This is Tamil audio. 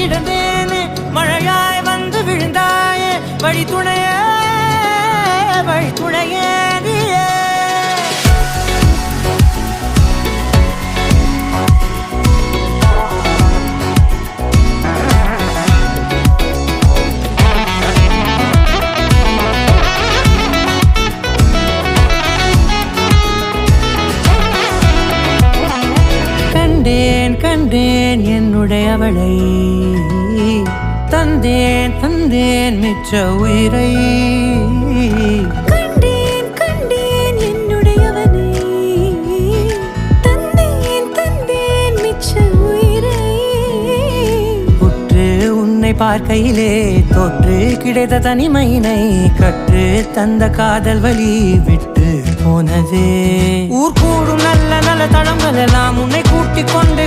கிடந்தேனே மழையாய் வந்து விழுந்தாயே வழி துணையே நீயே கண்டேன் என்னுடையவளை தந்தேன் மிச்ச உயிரை கண்டேன் என்னுடையவனை தந்தேன் மிச்ச உயிரை உற்று உன்னை பார்க்கையிலே தொற்று கிடைத்த தனிமையினை கற்று தந்த காதல் வழி விட்டு போனதே ஊர் கூடும் நல்ல நல்ல தளங்கள் எல்லாம் உன்னை கூட்டிக் கொண்டு